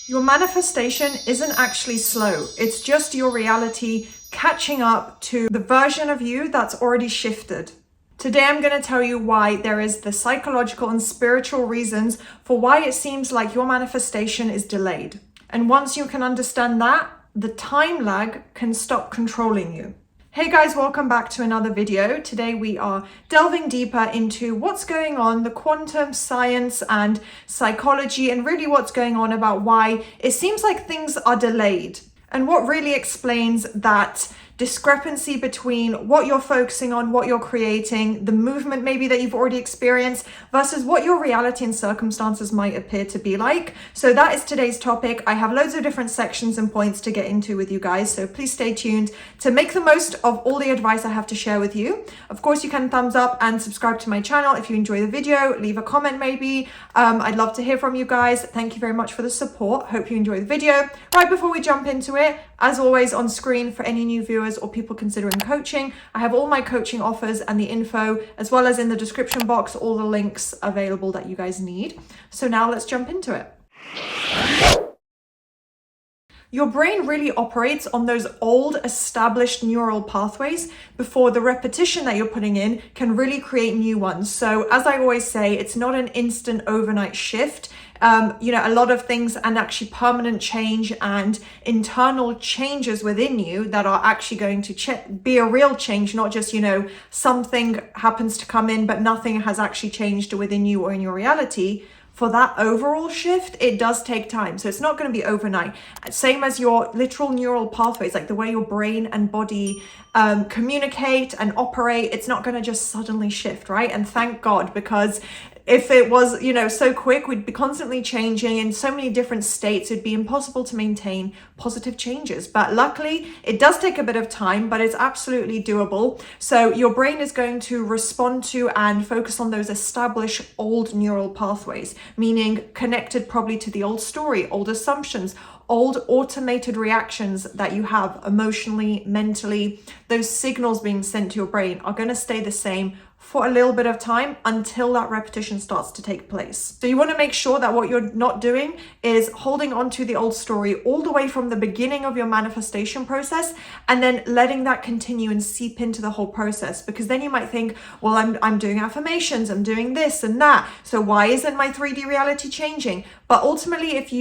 Your manifestation isn't actually slow. It's just your reality catching up to the version of you that's already shifted. Today, I'm going to tell you why there is the psychological and spiritual reasons for why it seems like your manifestation is delayed. And once you can understand that, the time lag can stop controlling you. Hey guys, welcome back to another video. Today we are delving deeper into what's going on, the quantum science and psychology, and really what's going on about why it seems like things are delayed, and what really explains that discrepancy between what you're focusing on, what you're creating, the movement maybe that you've already experienced versus what your reality and circumstances might appear to be like. So that is today's topic. I have loads of different sections and points to get into with you guys, so please stay tuned to make the most of all the advice I have to share with you. Of course, you can thumbs up and subscribe to my channel if you enjoy the video. Leave a comment maybe. I'd love to hear from you guys. Thank you very much for the support. Hope you enjoy the video. Right before we jump into it, as always, on screen for any new viewers or people considering coaching, I have all my coaching offers and the info, as well as in the description box, all the links available that you guys need. So now let's jump into it. Your brain really operates on those old established neural pathways before the repetition that you're putting in can really create new ones. So as I always say, it's not an instant overnight shift. A lot of things and actually permanent change and internal changes within you that are actually going to be a real change, not just, something happens to come in, but nothing has actually changed within you or in your reality. For that overall shift, it does take time. So it's not going to be overnight. Same as your literal neural pathways, like the way your brain and body communicate and operate, it's not going to just suddenly shift, right? And thank God, because if it was, so quick, we'd be constantly changing in so many different states. It'd be impossible to maintain positive changes. But luckily, it does take a bit of time, but it's absolutely doable. So your brain is going to respond to and focus on those established old neural pathways, meaning connected probably to the old story, old assumptions, old automated reactions that you have emotionally, mentally. Those signals being sent to your brain are going to stay the same for a little bit of time until that repetition starts to take place. So you want to make sure that what you're not doing is holding on to the old story all the way from the beginning of your manifestation process and then letting that continue and seep into the whole process. Because then you might think, well, I'm doing affirmations, I'm doing this and that, so why isn't my 3D reality changing? But ultimately, if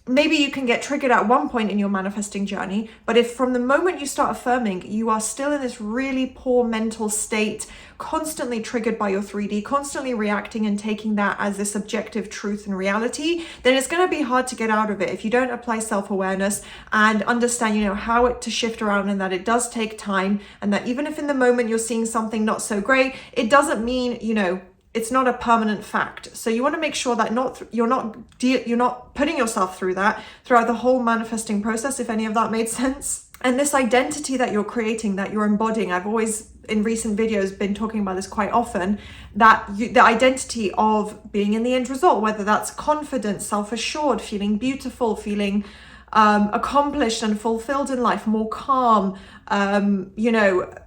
maybe you can get triggered at one point in your manifesting journey, but if from the moment you start affirming, you are still in this really poor mental state, constantly triggered by your 3D, constantly reacting and taking that as this objective truth and reality, then it's going to be hard to get out of it if you don't apply self-awareness and understand, how to shift around, and that it does take time, and that even if in the moment you're seeing something not so great, it doesn't mean, it's not a permanent fact. So you want to make sure that you're not putting yourself through that throughout the whole manifesting process, if any of that made sense. And this identity that you're creating, that you're embodying, I've always in recent videos been talking about this quite often, that the identity of being in the end result, whether that's confident, self-assured, feeling beautiful, feeling accomplished and fulfilled in life, more calm,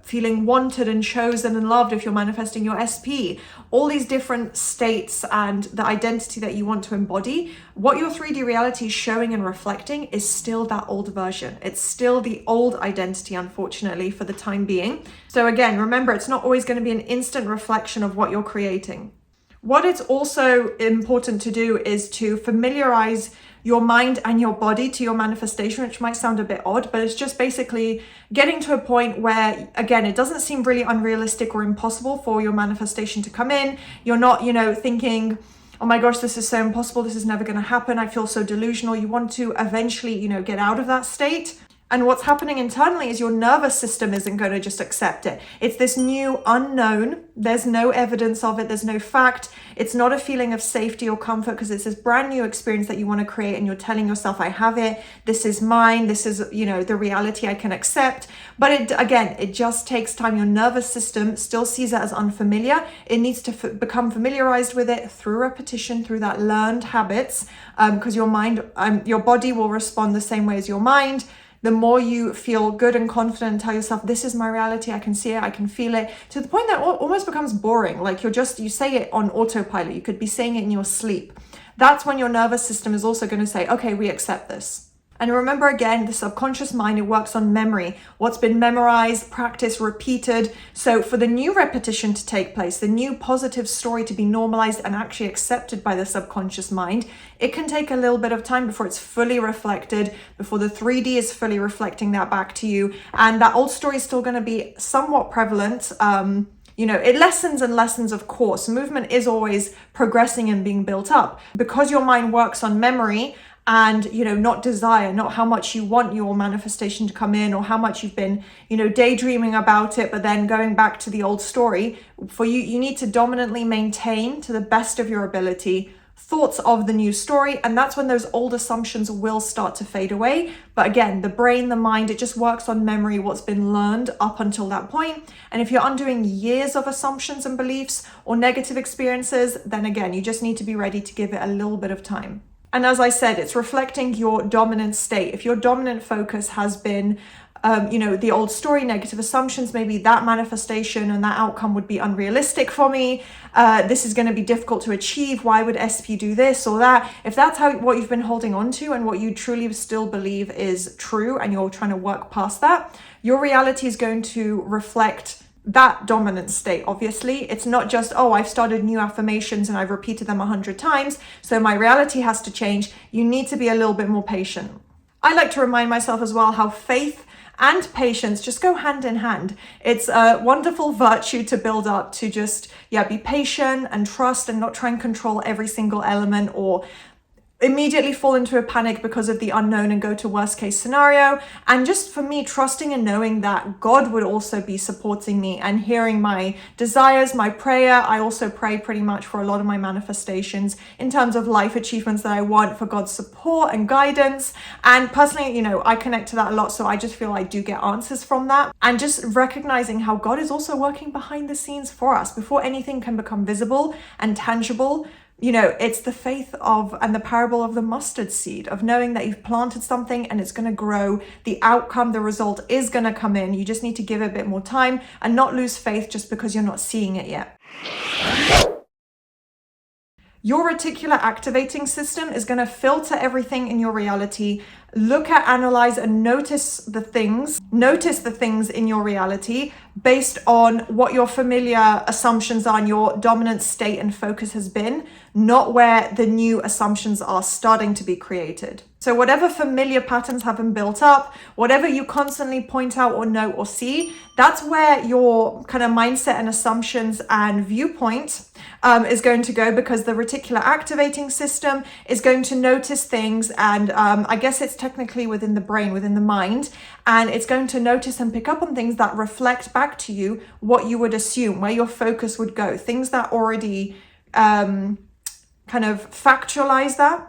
feeling wanted and chosen and loved if you're manifesting your SP, all these different states and the identity that you want to embody, what your 3D reality is showing and reflecting is still that old version. It's still the old identity, unfortunately, for the time being. So again, remember, it's not always going to be an instant reflection of what you're creating. What it's also important to do is to familiarize your mind and your body to your manifestation, which might sound a bit odd, but it's just basically getting to a point where, again, it doesn't seem really unrealistic or impossible for your manifestation to come in. You're not, thinking, oh my gosh, this is so impossible, this is never going to happen, I feel so delusional. You want to eventually, get out of that state. And what's happening internally is your nervous system isn't going to just accept it. It's this new unknown. There's no evidence of it. There's no fact. It's not a feeling of safety or comfort because it's this brand new experience that you want to create, and you're telling yourself, I have it. This is mine. This is, the reality I can accept. But it just takes time. Your nervous system still sees it as unfamiliar. It needs to become familiarized with it through repetition, through that learned habits, because your mind, your body will respond the same way as your mind. The more you feel good and confident and tell yourself, this is my reality, I can see it, I can feel it, to the point that it almost becomes boring. Like you say it on autopilot. You could be saying it in your sleep. that's when your nervous system is also going to say, okay, we accept this. And remember, again, the subconscious mind, it works on memory, what's been memorized, practiced, repeated. So for the new repetition to take place, the new positive story to be normalized and actually accepted by the subconscious mind, it can take a little bit of time before it's fully reflected, before the 3D is fully reflecting that back to you. And that old story is still going to be somewhat prevalent. It lessens and lessens, of course. Movement is always progressing and being built up. Because your mind works on memory, and not desire, not how much you want your manifestation to come in, or how much you've been daydreaming about it, but then going back to the old story. For you need to dominantly maintain, to the best of your ability, thoughts of the new story, and that's when those old assumptions will start to fade away. But again, the brain, the mind, it just works on memory, what's been learned up until that point. And if you're undoing years of assumptions and beliefs or negative experiences, then again, you just need to be ready to give it a little bit of time. And as I said, it's reflecting your dominant state. If your dominant focus has been, the old story, negative assumptions, maybe that manifestation and that outcome would be unrealistic for me. This is going to be difficult to achieve. Why would SP do this or that? If that's what you've been holding on to and what you truly still believe is true, and you're trying to work past that, your reality is going to reflect that dominant state. Obviously, it's not just, I've started new affirmations and I've repeated them 100 times, so my reality has to change. You need to be a little bit more patient. I like to remind myself as well how faith and patience just go hand in hand. It's a wonderful virtue to build up, to just be patient and trust and not try and control every single element, or immediately fall into a panic because of the unknown and go to worst case scenario. And just for me, trusting and knowing that God would also be supporting me and hearing my desires, my prayer. I also pray pretty much for a lot of my manifestations in terms of life achievements that I want, for God's support and guidance. And personally, I connect to that a lot. So I just feel I do get answers from that. And just recognizing how God is also working behind the scenes for us before anything can become visible and tangible. It's the faith of, and the parable of the mustard seed, of knowing that you've planted something and it's going to grow. The outcome, the result is going to come in. You just need to give it a bit more time and not lose faith just because you're not seeing it yet. Your reticular activating system is going to filter everything in your reality, look at, analyze, and notice the things in your reality based on what your familiar assumptions are and your dominant state and focus has been, not where the new assumptions are starting to be created. So whatever familiar patterns have been built up, whatever you constantly point out or note or see, that's where your kind of mindset and assumptions and viewpoint is going to go, because the reticular activating system is going to notice things, and I guess it's technically within the brain, within the mind, and it's going to notice and pick up on things that reflect back to you what you would assume, where your focus would go, things that already kind of factualize that.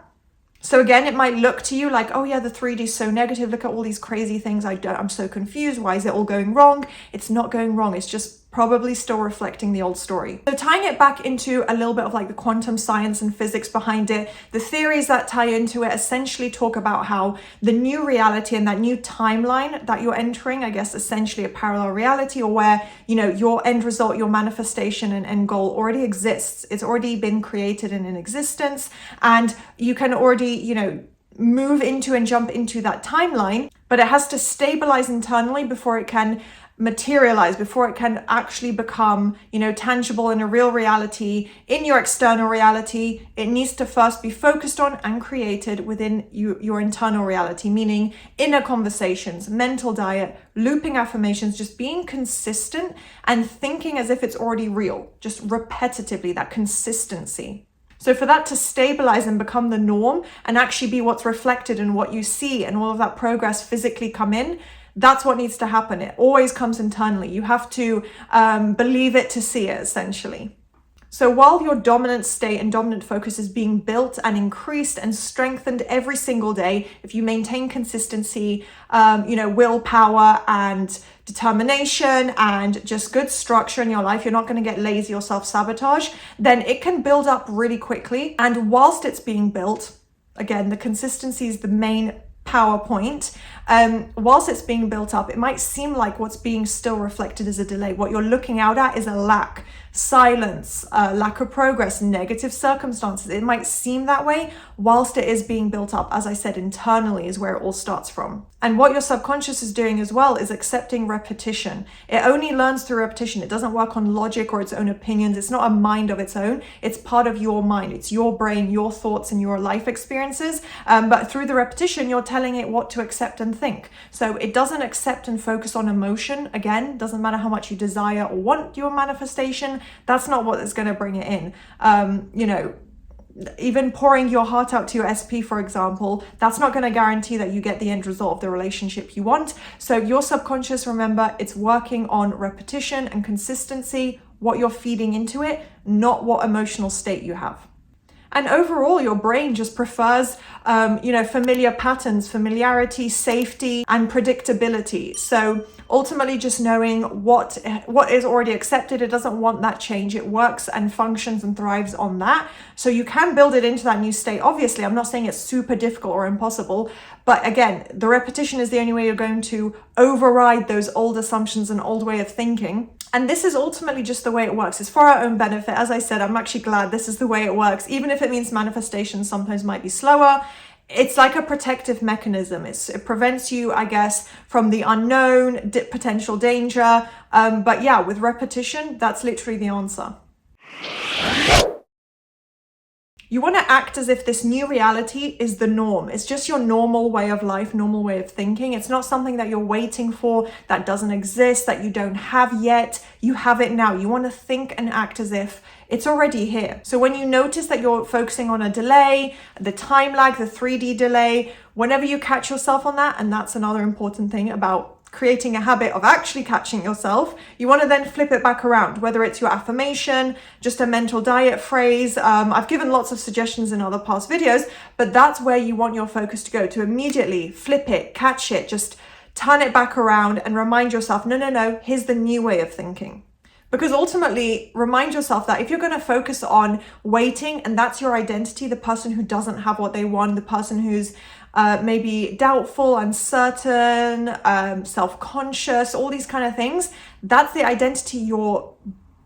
So again, it might look to you like, oh yeah, the 3D is so negative. Look at all these crazy things. I'm so confused. Why is it all going wrong? It's not going wrong. It's just probably still reflecting the old story. So tying it back into a little bit of like the quantum science and physics behind it, the theories that tie into it essentially talk about how the new reality and that new timeline that you're entering, I guess essentially a parallel reality, or where, your end result, your manifestation and end goal already exists. It's already been created and in existence, and you can already, move into and jump into that timeline, but it has to stabilize internally before it can materialize, before it can actually become, tangible in a real reality, in your external reality. It needs to first be focused on and created within your internal reality, meaning inner conversations, mental diet, looping affirmations, just being consistent and thinking as if it's already real, just repetitively, that consistency. So for that to stabilize and become the norm and actually be what's reflected in what you see, and all of that progress physically come in, that's what needs to happen. It always comes internally. You have to believe it to see it, essentially. So while your dominant state and dominant focus is being built and increased and strengthened every single day, if you maintain consistency, willpower and determination and just good structure in your life, you're not going to get lazy or self-sabotage, then it can build up really quickly. And whilst it's being built, again, the consistency is the main PowerPoint. Whilst it's being built up, it might seem like what's being still reflected is a delay. What you're looking out at is a lack. silence, lack of progress, negative circumstances. It might seem that way whilst it is being built up. As I said, internally is where it all starts from. And what your subconscious is doing as well is accepting repetition. It only learns through repetition. It doesn't work on logic or its own opinions. It's not a mind of its own. It's part of your mind. It's your brain, your thoughts, and your life experiences. But through the repetition, you're telling it what to accept and think. So it doesn't accept and focus on emotion. Again, doesn't matter how much you desire or want your manifestation. That's not what is going to bring it in. Even pouring your heart out to your SP, for example, that's not going to guarantee that you get the end result of the relationship you want. So your subconscious, remember, it's working on repetition and consistency, what you're feeding into it, not what emotional state you have. And overall, your brain just prefers, familiar patterns, familiarity, safety, and predictability. So ultimately just knowing what is already accepted, it doesn't want that change. It works and functions and thrives on that. So you can build it into that new state. Obviously, I'm not saying it's super difficult or impossible, but again, the repetition is the only way you're going to override those old assumptions and old way of thinking. And this is ultimately just the way it works. It's for our own benefit. As I said, I'm actually glad this is the way it works. Even if it means manifestation sometimes might be slower, it's like a protective mechanism. It prevents you, I guess, from the unknown, potential danger. But yeah, with repetition, that's literally the answer. You want to act as if this new reality is the norm. It's just your normal way of life, normal way of thinking. It's not something that you're waiting for, that doesn't exist, that you don't have yet. You have it now. You want to think and act as if it's already here. So when you notice that you're focusing on a delay, the time lag, the 3D delay, whenever you catch yourself on that, and that's another important thing about creating a habit of actually catching yourself, you want to then flip it back around, whether it's your affirmation, just a mental diet phrase. I've given lots of suggestions in other past videos, but that's where you want your focus to go, to immediately flip it, catch it, just turn it back around and remind yourself, no, here's the new way of thinking. Because ultimately, remind yourself that if you're going to focus on waiting, and that's your identity, the person who doesn't have what they want, the person who's maybe doubtful, uncertain, self-conscious, all these kind of things, that's the identity you're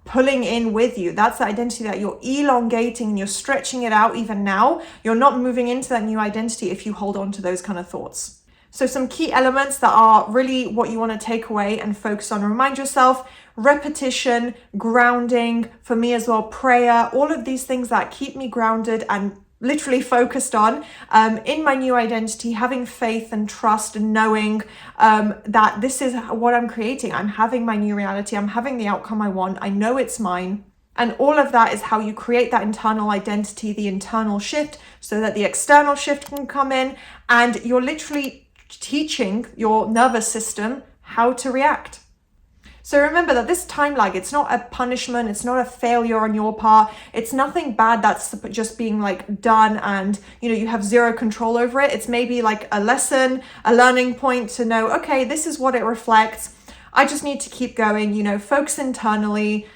pulling in with you. That's the identity that you're elongating and you're stretching it out even now. You're not moving into that new identity if you hold on to those kind of thoughts. So some key elements that are really what you want to take away and focus on. Remind yourself, repetition, grounding, for me as well, prayer, all of these things that keep me grounded and literally focused on in my new identity, having faith and trust and knowing that this is what I'm creating. I'm having my new reality. I'm having the outcome I want. I know it's mine. And all of that is how you create that internal identity, the internal shift, so that the external shift can come in, and you're literally teaching your nervous system how to react. So remember that this time lag, it's not a punishment, it's not a failure on your part, it's nothing bad that's just being like done and you have zero control over it. It's maybe like a lesson, a learning point to know, okay, this is what it reflects. I just need to keep going, focus internally,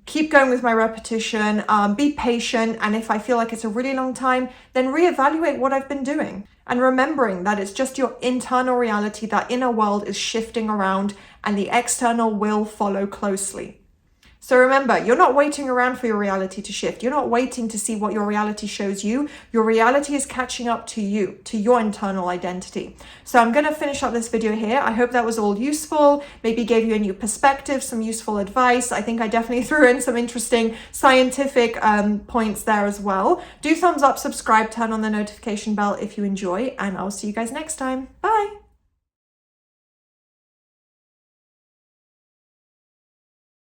keep going with my repetition, be patient, and if I feel like it's a really long time, then reevaluate what I've been doing. And remembering that it's just your internal reality, that inner world is shifting around and the external will follow closely. So remember, you're not waiting around for your reality to shift. You're not waiting to see what your reality shows you. Your reality is catching up to you, to your internal identity. So I'm going to finish up this video here. I hope that was all useful, maybe gave you a new perspective, some useful advice. I think I definitely threw in some interesting scientific points there as well. Do thumbs up, subscribe, turn on the notification bell if you enjoy, and I'll see you guys next time. Bye.